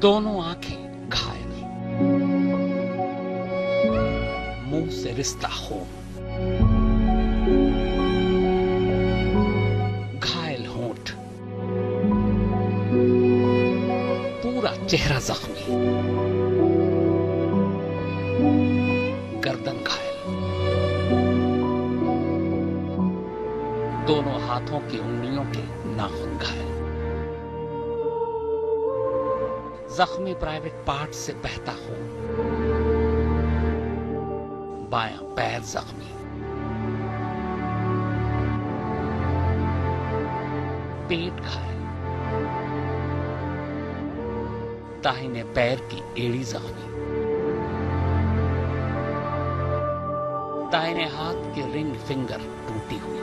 दोनों आंखें घायल, मुंह से रिश्ता खून, घायल होंठ, पूरा चेहरा जख्मी, गर्दन घायल, दोनों हाथों की उंगलियों के नाखून घायल, जख्मी प्राइवेट पार्ट से बहता खून, बायां पैर जख्मी, पेट घायल, दाहिने पैर की एड़ी जख्मी, दाहिने हाथ की रिंग फिंगर टूटी हुई।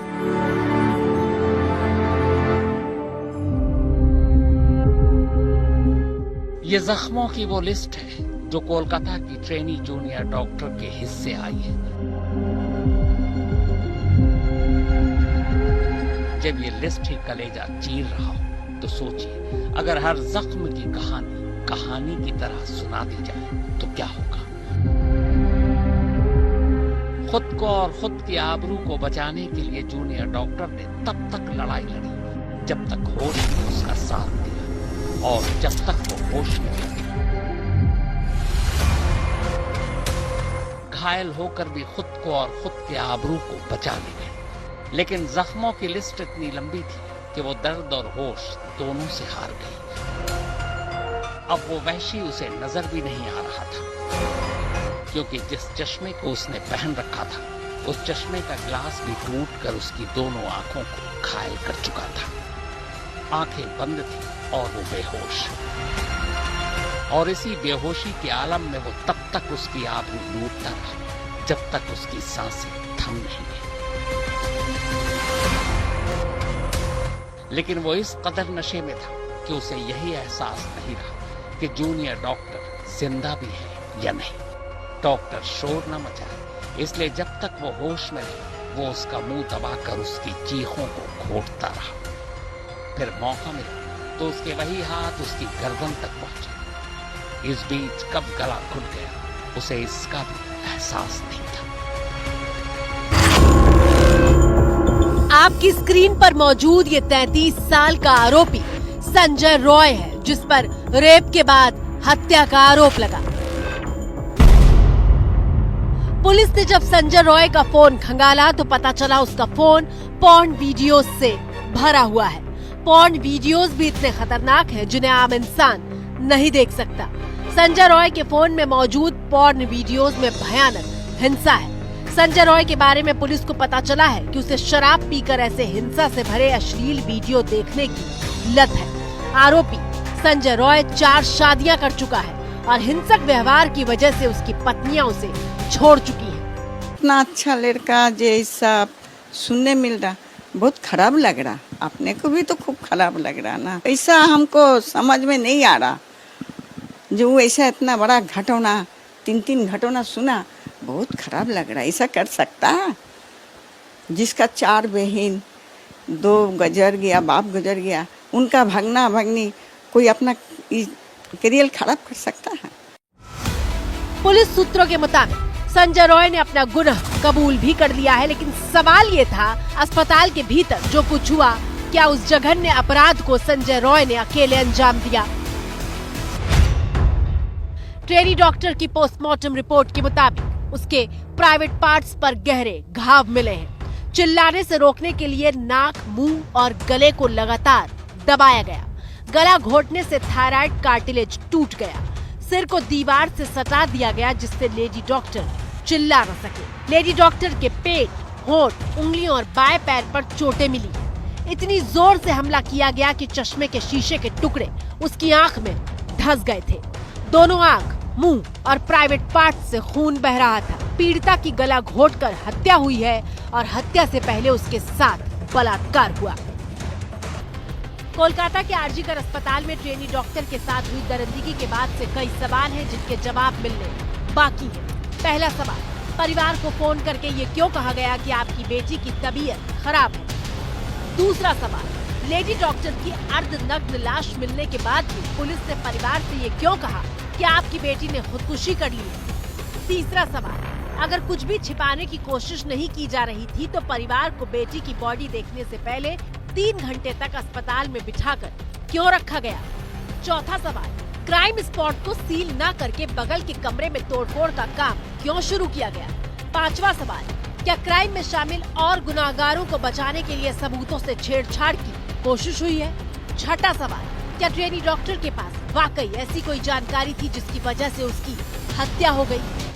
ये जख्मों की वो लिस्ट है जो कोलकाता की ट्रेनी जूनियर डॉक्टर के हिस्से आई है। जब ये लिस्ट ही कलेजा चीर रहा हो तो सोचिए, अगर हर जख्म की कहानी की तरह सुना दी जाए तो क्या होगा। खुद को और खुद की आबरू को बचाने के लिए जूनियर डॉक्टर ने तब तक लड़ाई लड़ी जब तक होश ने उसका साथ दिया, और जब तक वो होश में थी, घायल होकर भी खुद को और खुद के आबरू को बचा ले गए। लेकिन जख्मों की लिस्ट इतनी लंबी थी कि वो दर्द और होश दोनों से हार गई। अब वो वहशी उसे नजर भी नहीं आ रहा था, क्योंकि जिस चश्मे को उसने पहन रखा था उस चश्मे का ग्लास भी टूटकर उसकी दोनों आंखों को घायल कर चुका था। आंखें बंद थी और वो बेहोश, और इसी बेहोशी के आलम में वो तब तक उसकी आबरू लूटता रहा जब तक उसकी सांसें थम नहीं गई। लेकिन वो इस कदर नशे में था कि उसे यही एहसास नहीं रहा कि जूनियर डॉक्टर जिंदा भी है या नहीं। डॉक्टर शोर न मचाए, इसलिए जब तक वो होश में रहे वो उसका मुंह दबाकर उसकी चीखों को घोटता रहा। फिर मौका मिला तो उसके वही हाथ उसकी गर्दन तक पहुंचे। इस बीच कब गला घुट गया उसे इसका भी एहसास नहीं था। आपकी स्क्रीन पर मौजूद ये 33 साल का आरोपी संजय रॉय है, जिस पर रेप के बाद हत्या का आरोप लगा। पुलिस ने जब संजय रॉय का फोन खंगाला तो पता चला उसका फोन पॉर्न वीडियोस से भरा हुआ है। पॉर्न वीडियोस भी इतने खतरनाक हैं जिन्हें आम इंसान नहीं देख सकता। संजय रॉय के फोन में मौजूद पॉर्न वीडियोस में भयानक हिंसा है। संजय रॉय के बारे में पुलिस को पता चला है कि उसे शराब पीकर ऐसे हिंसा से भरे अश्लील वीडियो देखने की लत है। आरोपी संजय रॉय 4 शादियां कर चुका है और हिंसक व्यवहार की वजह से उसकी पत्नियां उसे छोड़ चुकी हैं। इतना अच्छा लड़का जैसा सुनने मिल रहा, बहुत खराब लग रहा। अपने को भी तो खूब खराब लग रहा ना। ऐसा हमको समझ में नहीं आ रहा जो ऐसा इतना बड़ा घटना 3 घटना सुना, बहुत खराब लग रहा। ऐसा कर सकता है? जिसका 4 बहन, 2 गुजर गया, बाप गुजर गया, उनका भगना भगनी कोई अपना करियर खराब कर सकता है? पुलिस सूत्रों के मुताबिक संजय रॉय ने अपना गुनाह कबूल भी कर लिया है, लेकिन सवाल ये था अस्पताल के भीतर जो कुछ हुआ, क्या उस जघन्य अपराध को संजय रॉय ने अकेले अंजाम दिया? ट्रेनी डॉक्टर की पोस्टमार्टम रिपोर्ट के मुताबिक उसके प्राइवेट पार्ट्स पर गहरे घाव मिले हैं। चिल्लाने से रोकने के लिए नाक, मुंह और गले को लगातार दबाया गया। गला घोटने से थायराइड कार्टिलेज टूट गया। सिर को दीवार से सटा दिया गया जिससे लेडी डॉक्टर चिल्ला न सके। लेडी डॉक्टर के पेट, होंठ, उंगलियों और बाएं पैर पर चोटें मिली। इतनी जोर से हमला किया गया कि चश्मे के शीशे के टुकड़े उसकी आंख में धंस गए थे। दोनों आंख, मुंह और प्राइवेट पार्ट से खून बह रहा था। पीड़िता की गला घोटकर हत्या हुई है और हत्या से पहले उसके साथ बलात्कार हुआ। कोलकाता के आरजीकर अस्पताल में ट्रेनी डॉक्टर के साथ हुई दरिंदगी के बाद से कई सवाल हैं जिनके जवाब मिलने बाकी हैं। पहला सवाल, परिवार को फोन करके ये क्यों कहा गया कि आपकी बेटी की तबीयत खराब है? दूसरा सवाल, लेडी डॉक्टर की अर्धनग्न लाश मिलने के बाद भी पुलिस ने परिवार से ये क्यों कहा कि आपकी बेटी ने खुदकुशी कर ली? तीसरा सवाल, अगर कुछ भी छिपाने की कोशिश नहीं की जा रही थी तो परिवार को बेटी की बॉडी देखने से पहले 3 घंटे तक अस्पताल में बिठाकर क्यों रखा गया? चौथा सवाल, क्राइम स्पॉट को सील न करके बगल के कमरे में तोड़फोड़ का काम क्यों शुरू किया गया? पांचवा सवाल, क्या क्राइम में शामिल और गुनाहगारों को बचाने के लिए सबूतों से छेड़छाड़ की कोशिश हुई है? छठा सवाल, क्या ट्रेनी डॉक्टर के पास वाकई ऐसी कोई जानकारी थी जिसकी वजह से उसकी हत्या हो गई?